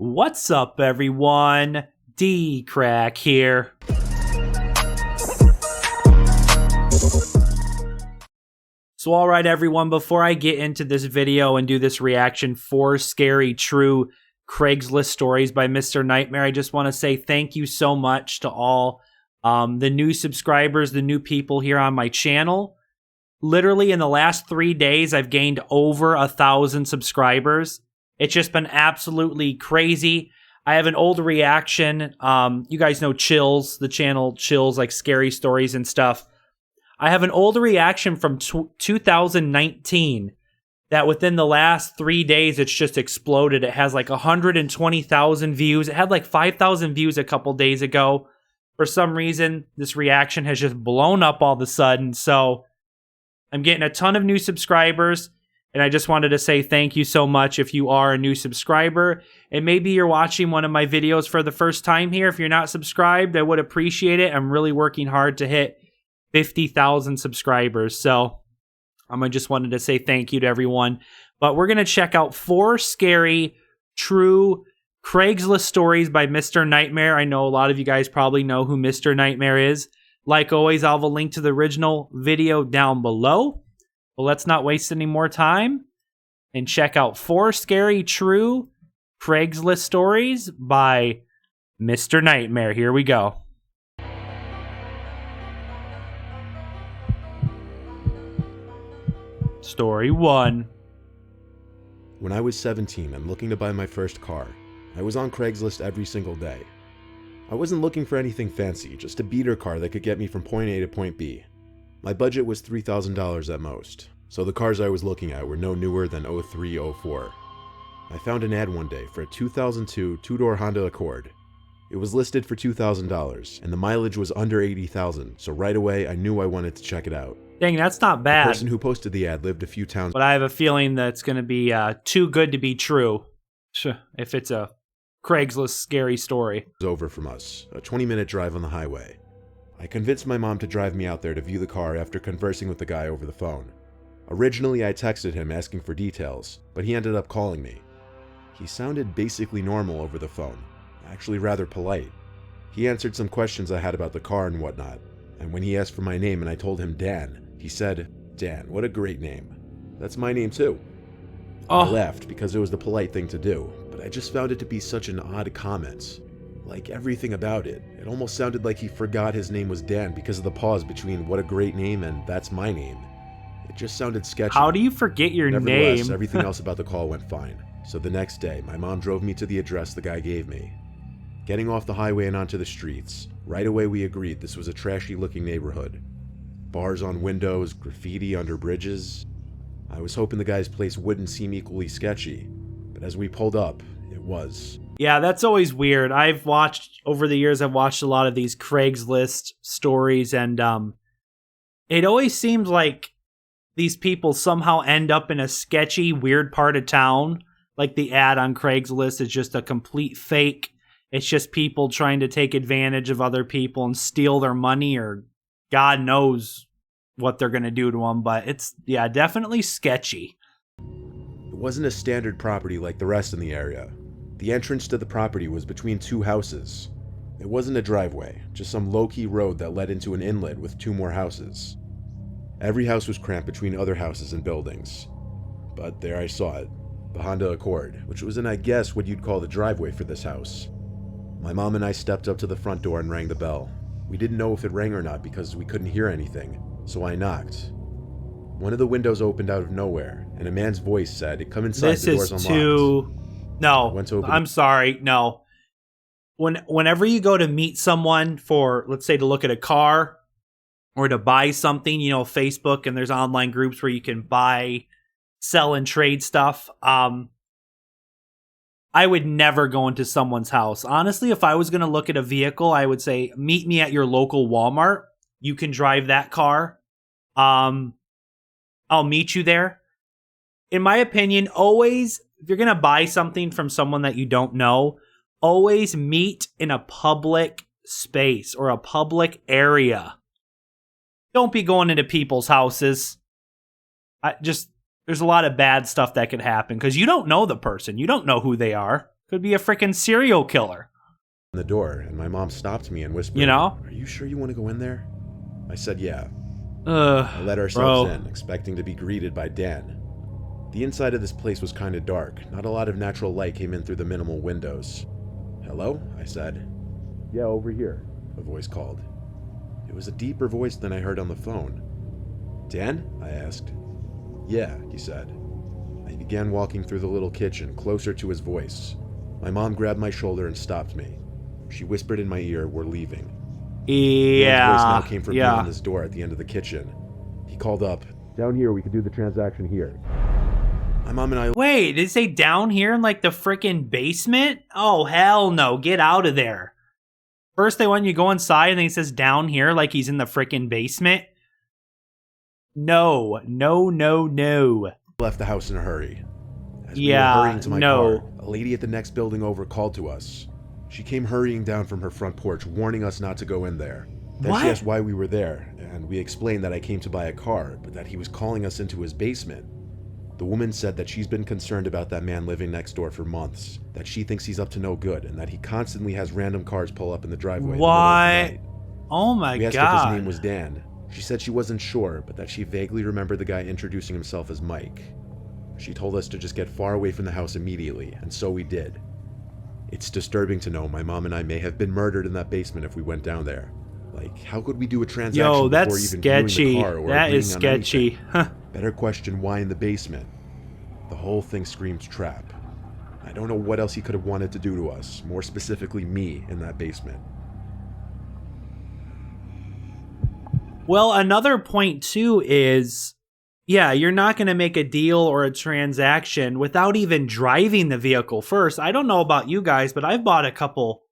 What's up, everyone? DKRACK here. So alright everyone, before I get into this video and do this reaction for Scary True Craigslist Stories by Mr. Nightmare, I just want to say thank you so much to all the new subscribers, the new people here on my channel. Literally in the last 3 days, I've gained over 1,000 subscribers. It's just been absolutely crazy. I have an old reaction. You guys know Chills, the channel Chills, like scary stories and stuff. I have an old reaction from 2019 that within the last 3 days, it's just exploded. It has like 120,000 views. It had like 5,000 views a couple days ago. For some reason, this reaction has just blown up all of a sudden. So I'm getting a ton of new subscribers. And I just wanted to say thank you so much if you are a new subscriber. And maybe you're watching one of my videos for the first time here. If you're not subscribed, I would appreciate it. I'm really working hard to hit 50,000 subscribers. So I just wanted to say thank you to everyone. But we're going to check out 4 scary, true Craigslist stories by Mr. Nightmare. I know a lot of you guys probably know who Mr. Nightmare is. Like always, I'll have a link to the original video down below. But let's not waste any more time and check out 4 scary, true Craigslist stories by Mr. Nightmare. Here we go. Story 1. When I was 17 and looking to buy my first car, I was on Craigslist every single day. I wasn't looking for anything fancy, just a beater car that could get me from point A to point B. My budget was $3,000 at most, so the cars I was looking at were no newer than 03, 04. I found an ad one day for a 2002 two-door Honda Accord. It was listed for $2,000, and the mileage was under 80,000, so right away I knew I wanted to check it out. Dang, that's not bad. The person who posted the ad lived a few towns, but I have a feeling that it's going to be too good to be true if it's a Craigslist scary story. over from us, a 20-minute drive on the highway. I convinced my mom to drive me out there to view the car after conversing with the guy over the phone. Originally, I texted him asking for details, but he ended up calling me. He sounded basically normal over the phone, actually rather polite. He answered some questions I had about the car and whatnot, and when he asked for my name and I told him Dan, he said, "Dan, what a great name. That's my name too." I laughed because it was the polite thing to do, but I just found it to be such an odd comment. Like everything about it, it almost sounded like he forgot his name was Dan because of the pause between "what a great name" and "that's my name." It just sounded sketchy. How do you forget your Nevertheless, name? Everything else about the call went fine. So the next day, my mom drove me to the address the guy gave me. Getting off the highway and onto the streets, right away we agreed this was a trashy-looking neighborhood. Bars on windows, graffiti under bridges. I was hoping the guy's place wouldn't seem equally sketchy, but as we pulled up, it was. Yeah, that's always weird. Over the years, I've watched a lot of these Craigslist stories, and it always seems like these people somehow end up in a sketchy, weird part of town. Like the ad on Craigslist is just a complete fake. It's just people trying to take advantage of other people and steal their money, or God knows what they're going to do to them. But it's, yeah, definitely sketchy. It wasn't a standard property like the rest in the area. The entrance to the property was between 2 houses. It wasn't a driveway, just some low-key road that led into an inlet with 2 more houses. Every house was cramped between other houses and buildings. But there I saw it, the Honda Accord, which was in, I guess, what you'd call the driveway for this house. My mom and I stepped up to the front door and rang the bell. We didn't know if it rang or not because we couldn't hear anything, so I knocked. One of the windows opened out of nowhere, and a man's voice said, "Come inside, the door's unlocked." No, I'm sorry, no. Whenever you go to meet someone for, let's say, to look at a car or to buy something, you know, Facebook, and there's online groups where you can buy, sell, and trade stuff. I would never go into someone's house. Honestly, if I was going to look at a vehicle, I would say, meet me at your local Walmart. You can drive that car. I'll meet you there. In my opinion, always, if you're going to buy something from someone that you don't know, always meet in a public space or a public area. Don't be going into people's houses. There's a lot of bad stuff that could happen because you don't know the person. You don't know who they are. Could be a freaking serial killer. The door, and my mom stopped me and whispered, You know? "Are you sure you want to go in there?" I said yeah. I I let ourselves in, expecting to be greeted by Dan. The inside of this place was kind of dark. Not a lot of natural light came in through the minimal windows. "Hello?" I said. "Yeah, over here," a voice called. It was a deeper voice than I heard on the phone. "Dan?" I asked. "Yeah," he said. I began walking through the little kitchen, closer to his voice. My mom grabbed my shoulder and stopped me. She whispered in my ear, "We're leaving." Yeah. Dan's voice now came from behind this door at the end of the kitchen. He called up, "Down here, we could do the transaction here." My mom and I... Wait, did it say down here in like the freaking basement? Oh, hell no. Get out of there. First they want you to go inside and then he says down here like he's in the freaking basement. No. left the house in a hurry. As we were hurrying to my car, a lady at the next building over called to us. She came hurrying down from her front porch, warning us not to go in there. Then she asked why we were there, and we explained that I came to buy a car, but that he was calling us into his basement. The woman said that she's been concerned about that man living next door for months, that she thinks he's up to no good, and that he constantly has random cars pull up in the driveway. What? Oh my God. We asked if his name was Dan. She said she wasn't sure, but that she vaguely remembered the guy introducing himself as Mike. She told us to just get far away from the house immediately, and so we did. It's disturbing to know my mom and I may have been murdered in that basement if we went down there. Like, how could we do a transaction before even viewing the car or that is agreeing on sketchy. anything? Better question why in the basement. The whole thing screams trap. I don't know what else he could have wanted to do to us, more specifically me, in that basement. Well, another point too is, yeah, you're not going to make a deal or a transaction without even driving the vehicle first. I don't know about you guys, but I've bought a couple,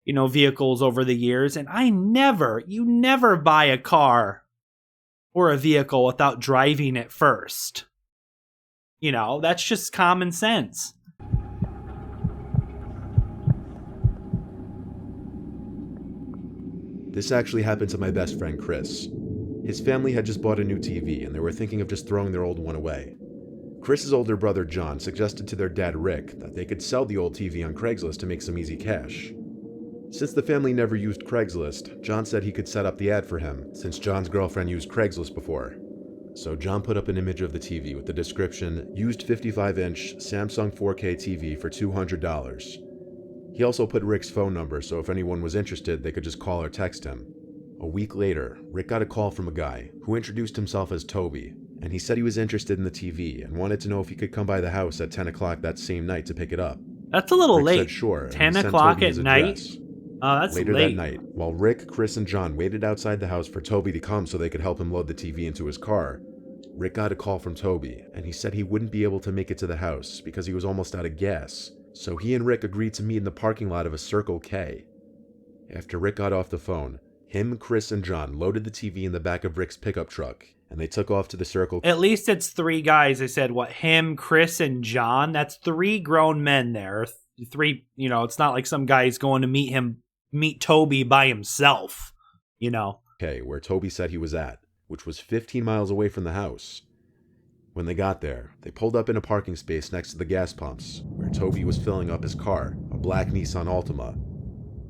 vehicles over the years, and you never buy a car or a vehicle without driving it first. That's just common sense. This actually happened to my best friend Chris. His family had just bought a new TV and they were thinking of just throwing their old one away. Chris's older brother John suggested to their dad Rick that they could sell the old TV on Craigslist to make some easy cash. Since the family never used Craigslist, John said he could set up the ad for him, since John's girlfriend used Craigslist before. So John put up an image of the TV with the description, "Used 55-inch Samsung 4K TV for $200. He also put Rick's phone number so if anyone was interested, they could just call or text him. A week later, Rick got a call from a guy who introduced himself as Toby, and he said he was interested in the TV and wanted to know if he could come by the house at 10 o'clock that same night to pick it up. That's a little Rick late. said sure, 10 o'clock at night? Oh, that's Later late. that night, while Rick, Chris, and John waited outside the house for Toby to come so they could help him load the TV into his car, Rick got a call from Toby, and he said he wouldn't be able to make it to the house because he was almost out of gas, so he and Rick agreed to meet in the parking lot of a Circle K. After Rick got off the phone, him, Chris, and John loaded the TV in the back of Rick's pickup truck, and they took off to the Circle K. At least it's three guys. They said, him, Chris, and John? That's three grown men there. Three, it's not like some guy's going to meet Toby by himself, Okay, where Toby said he was at, which was 15 miles away from the house. When they got there, they pulled up in a parking space next to the gas pumps, where Toby was filling up his car, a black Nissan Altima.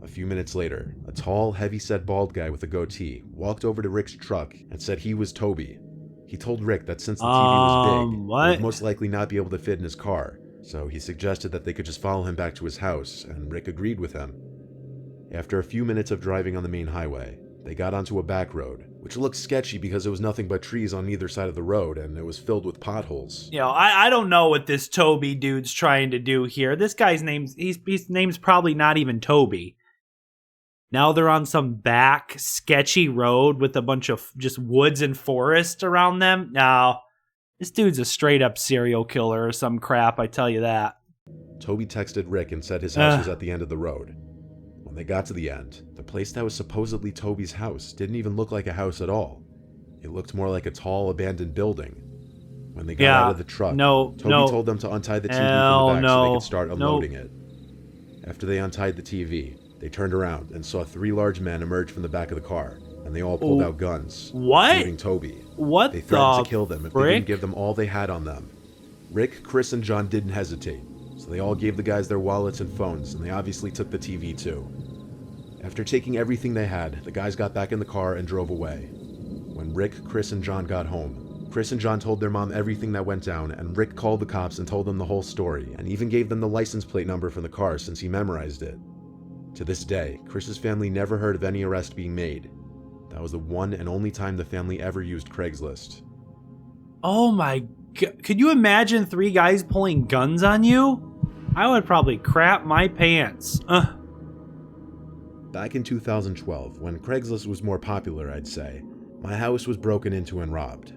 A few minutes later, a tall, heavy-set bald guy with a goatee walked over to Rick's truck and said he was Toby. He told Rick that since the TV was big, he would most likely not be able to fit in his car, so he suggested that they could just follow him back to his house, and Rick agreed with him. After a few minutes of driving on the main highway, they got onto a back road, which looked sketchy because there was nothing but trees on either side of the road, and it was filled with potholes. I don't know what this Toby dude's trying to do here. This guy's his name's probably not even Toby. Now they're on some back sketchy road with a bunch of just woods and forest around them. Now, this dude's a straight up serial killer or some crap, I tell you that. Toby texted Rick and said his house was at the end of the road. When they got to the end, the place that was supposedly Toby's house didn't even look like a house at all. It looked more like a tall, abandoned building. When they got out of the truck, Toby told them to untie the TV from the back so they could start unloading it. After they untied the TV, they turned around and saw three large men emerge from the back of the car, and they all pulled out guns, including Toby. They threatened to kill them if they didn't give them all they had on them. Rick, Chris, and John didn't hesitate, so they all gave the guys their wallets and phones, and they obviously took the TV too. After taking everything they had, the guys got back in the car and drove away. When Rick, Chris, and John got home, Chris and John told their mom everything that went down, and Rick called the cops and told them the whole story, and even gave them the license plate number for the car since he memorized it. To this day, Chris's family never heard of any arrest being made. That was the one and only time the family ever used Craigslist. Oh my god. Could you imagine 3 guys pulling guns on you? I would probably crap my pants. Back in 2012, when Craigslist was more popular, I'd say, my house was broken into and robbed.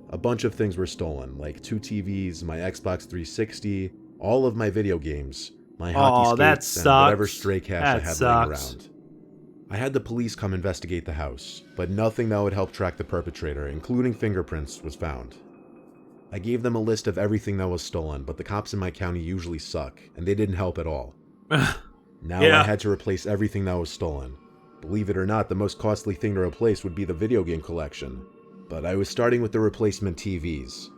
A bunch of things were stolen, like 2 TVs, my Xbox 360, all of my video games, my hockey skates, and whatever stray cash I had laying around. I had the police come investigate the house, but nothing that would help track the perpetrator, including fingerprints, was found. I gave them a list of everything that was stolen, but the cops in my county usually suck, and they didn't help at all. Now I had to replace everything that was stolen. Believe it or not, the most costly thing to replace would be the video game collection. But I was starting with the replacement TVs.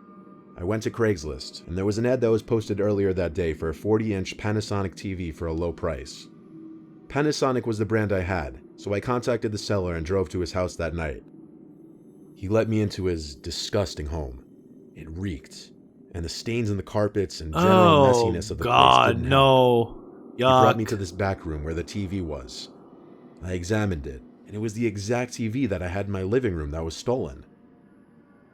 I went to Craigslist, and there was an ad that was posted earlier that day for a 40-inch Panasonic TV for a low price. Panasonic was the brand I had, so I contacted the seller and drove to his house that night. He let me into his disgusting home. It reeked, and the stains in the carpets and general messiness of the place didn't help. He brought me to this back room where the TV was. I examined it, and it was the exact TV that I had in my living room that was stolen.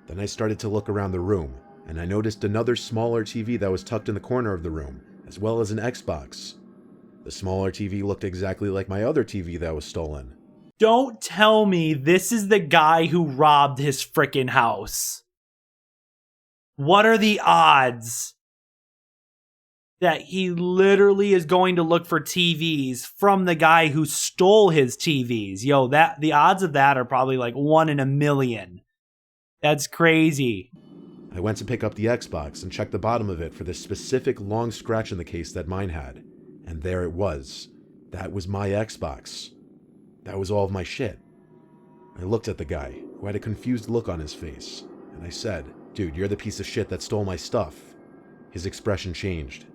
Then I started to look around the room, and I noticed another smaller TV that was tucked in the corner of the room, as well as an Xbox. The smaller TV looked exactly like my other TV that was stolen. Don't tell me this is the guy who robbed his frickin' house. What are the odds that he literally is going to look for TVs from the guy who stole his TVs? Yo, the odds of that are probably like 1 in a million. That's crazy. I went to pick up the Xbox and checked the bottom of it for this specific long scratch in the case that mine had. And there it was. That was my Xbox. That was all of my shit. I looked at the guy, who had a confused look on his face, and I said, "Dude, you're the piece of shit that stole my stuff." His expression changed.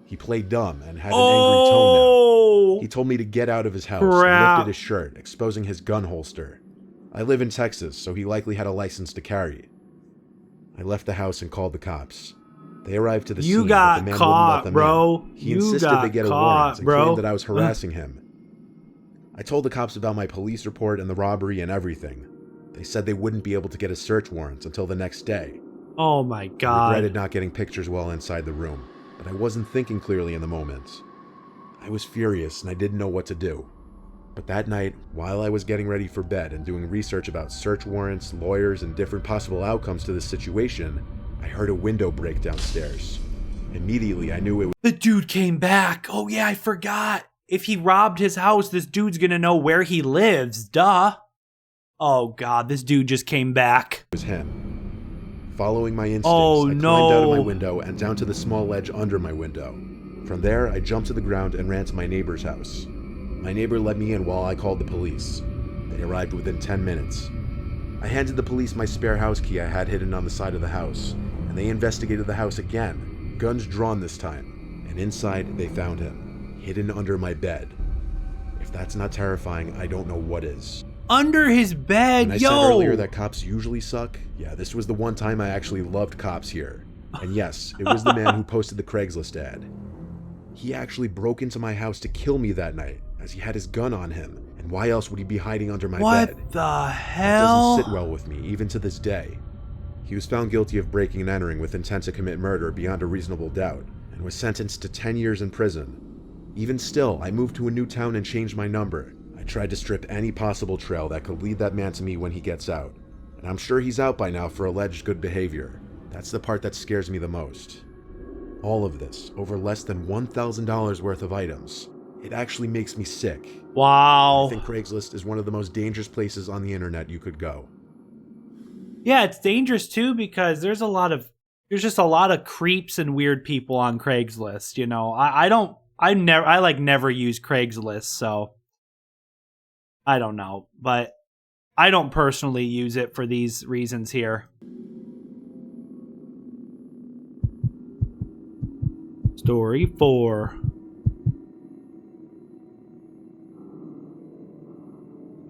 He played dumb and had an angry tone now. He told me to get out of his house and lifted his shirt, exposing his gun holster. I live in Texas, so he likely had a license to carry. I left the house and called the cops. They arrived to the scene, but the man wouldn't let them in. He insisted they get a warrant and claimed that I was harassing him. I told the cops about my police report and the robbery and everything. They said they wouldn't be able to get a search warrant until the next day. Oh my god. I regretted not getting pictures while inside the room, but I wasn't thinking clearly in the moment. I was furious and I didn't know what to do. But that night, while I was getting ready for bed and doing research about search warrants, lawyers, and different possible outcomes to this situation, I heard a window break downstairs. Immediately, I knew it was— The dude came back. Oh yeah, I forgot. If he robbed his house, this dude's gonna know where he lives. Duh. Oh god, this dude just came back. It was him. Following my instincts, I climbed out of my window and down to the small ledge under my window. From there, I jumped to the ground and ran to my neighbor's house. My neighbor let me in while I called the police. They arrived within 10 minutes. I handed the police my spare house key I had hidden on the side of the house, and they investigated the house again, guns drawn this time, and inside they found him, hidden under my bed. If that's not terrifying, I don't know what is. Under his bed, when I said earlier that cops usually suck, yeah, this was the one time I actually loved cops here. And yes, it was the man who posted the Craigslist ad. He actually broke into my house to kill me that night, as he had his gun on him, and why else would he be hiding under my bed? What the hell? That doesn't sit well with me, even to this day. He was found guilty of breaking and entering with intent to commit murder beyond a reasonable doubt, and was sentenced to 10 years in prison. Even still, I moved to a new town and changed my number. I tried to strip any possible trail that could lead that man to me when he gets out. And I'm sure he's out by now for alleged good behavior. That's the part that scares me the most. All of this, over less than $1,000 worth of items. It actually makes me sick. Wow. I think Craigslist is one of the most dangerous places on the internet you could go. Yeah, it's dangerous too because there's just a lot of creeps and weird people on Craigslist, you know. I never use Craigslist, so I don't know, but I don't personally use it for these reasons here. Story 4.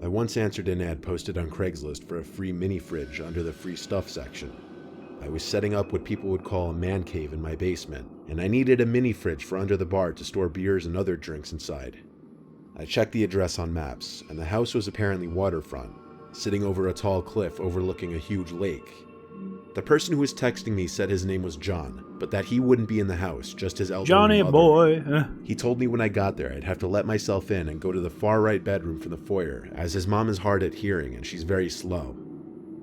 I once answered an ad posted on Craigslist for a free mini fridge under the free stuff section. I was setting up what people would call a man cave in my basement, and I needed a mini fridge for under the bar to store beers and other drinks inside. I checked the address on maps, and the house was apparently waterfront, sitting over a tall cliff overlooking a huge lake. The person who was texting me said his name was John, but that he wouldn't be in the house, just his elderly Johnny mother. boy. He told me when I got there I'd have to let myself in and go to the far right bedroom from the foyer, as his mom is hard at hearing and she's very slow.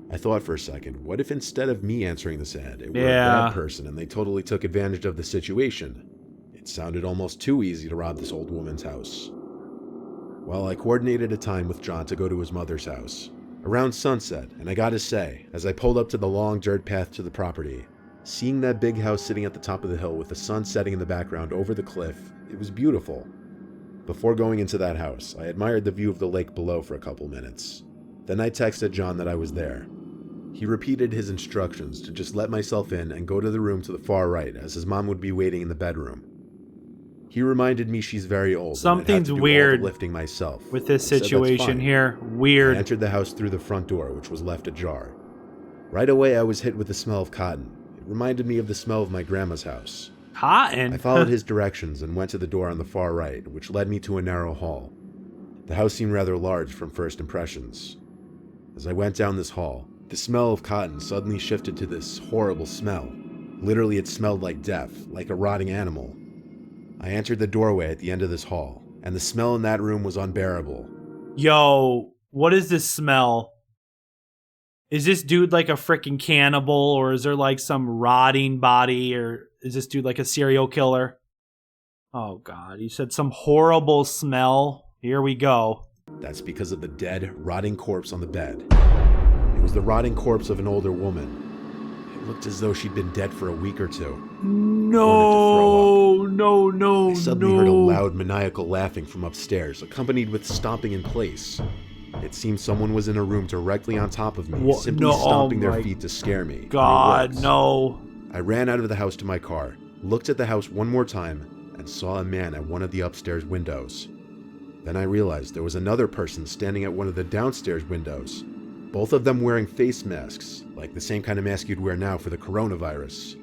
I thought for a second, what if instead of me answering this ad, it were a bad person and they totally took advantage of the situation? It sounded almost too easy to rob this old woman's house. Well, I coordinated a time with John to go to his mother's house around sunset, and I gotta say, as I pulled up to the long dirt path to the property, seeing that big house sitting at the top of the hill with the sun setting in the background over the cliff, it was beautiful. Before going into that house, I admired the view of the lake below for a couple minutes. Then I texted John that I was there. He repeated his instructions to just let myself in and go to the room to the far right, as his mom would be waiting in the bedroom. He reminded me she's very old. Something's and I'd have to do weird all the lifting myself. with this I said, "That's situation fine." here. Weird. I entered the house through the front door, which was left ajar. Right away, I was hit with the smell of cotton. It reminded me of the smell of my grandma's house. Cotton? I followed his directions and went to the door on the far right, which led me to a narrow hall. The house seemed rather large from first impressions. As I went down this hall, the smell of cotton suddenly shifted to this horrible smell. Literally, it smelled like death, like a rotting animal. I entered the doorway at the end of this hall, and the smell in that room was unbearable. Yo, what is this smell? Is this dude like a freaking cannibal, or is there like some rotting body, or is this dude like a serial killer? Oh god, you said some horrible smell. Here we go. That's because of the dead, rotting corpse on the bed. It was the rotting corpse of an older woman. It looked as though she'd been dead for a week or two. No, no. I suddenly heard a loud, maniacal laughing from upstairs, accompanied with stomping in place. It seemed someone was in a room directly on top of me, simply stomping their feet to scare me. God, no. I ran out of the house to my car, looked at the house one more time, and saw a man at one of the upstairs windows. Then I realized there was another person standing at one of the downstairs windows, both of them wearing face masks, like the same kind of mask you'd wear now for the coronavirus.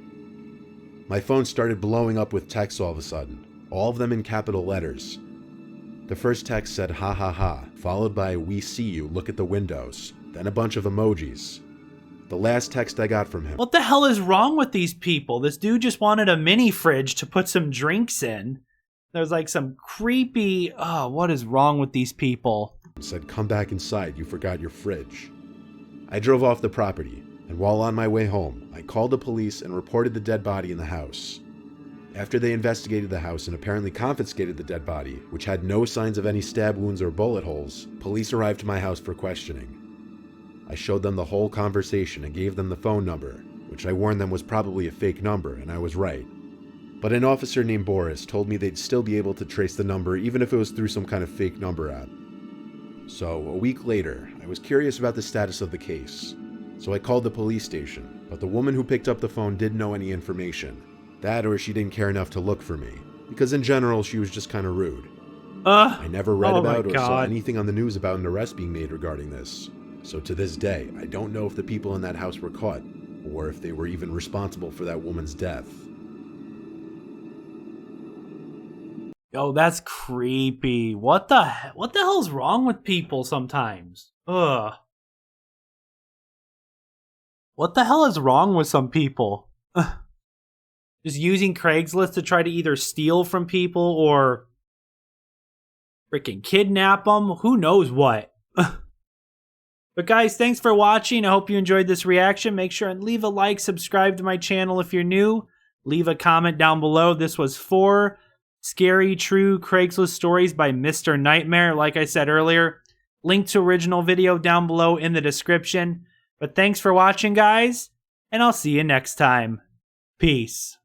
My phone started blowing up with texts all of a sudden, all of them in capital letters. The first text said ha ha ha, followed by we see you, look at the windows, then a bunch of emojis. The last text I got from him. What the hell is wrong with these people? This dude just wanted a mini fridge to put some drinks in. There's like some creepy, what is wrong with these people? Said, come back inside, you forgot your fridge. I drove off the property, and while on my way home, I called the police and reported the dead body in the house. After they investigated the house and apparently confiscated the dead body, which had no signs of any stab wounds or bullet holes, police arrived to my house for questioning. I showed them the whole conversation and gave them the phone number, which I warned them was probably a fake number, and I was right. But an officer named Boris told me they'd still be able to trace the number even if it was through some kind of fake number app. So, a week later, I was curious about the status of the case. So I called the police station, but the woman who picked up the phone didn't know any information. That or she didn't care enough to look for me, because in general she was just kind of rude. I never read about or saw anything on the news about an arrest being made regarding this. So to this day, I don't know if the people in that house were caught, or if they were even responsible for that woman's death. Yo, that's creepy. What the hell's wrong with people sometimes? Ugh. What the hell is wrong with some people? Just using Craigslist to try to either steal from people or freaking kidnap them? Who knows what? But guys, thanks for watching. I hope you enjoyed this reaction. Make sure and leave a like, subscribe to my channel if you're new. Leave a comment down below. This was 4 scary, true Craigslist stories by Mr. Nightmare. Like I said earlier, link to original video down below in the description. But thanks for watching, guys, and I'll see you next time. Peace.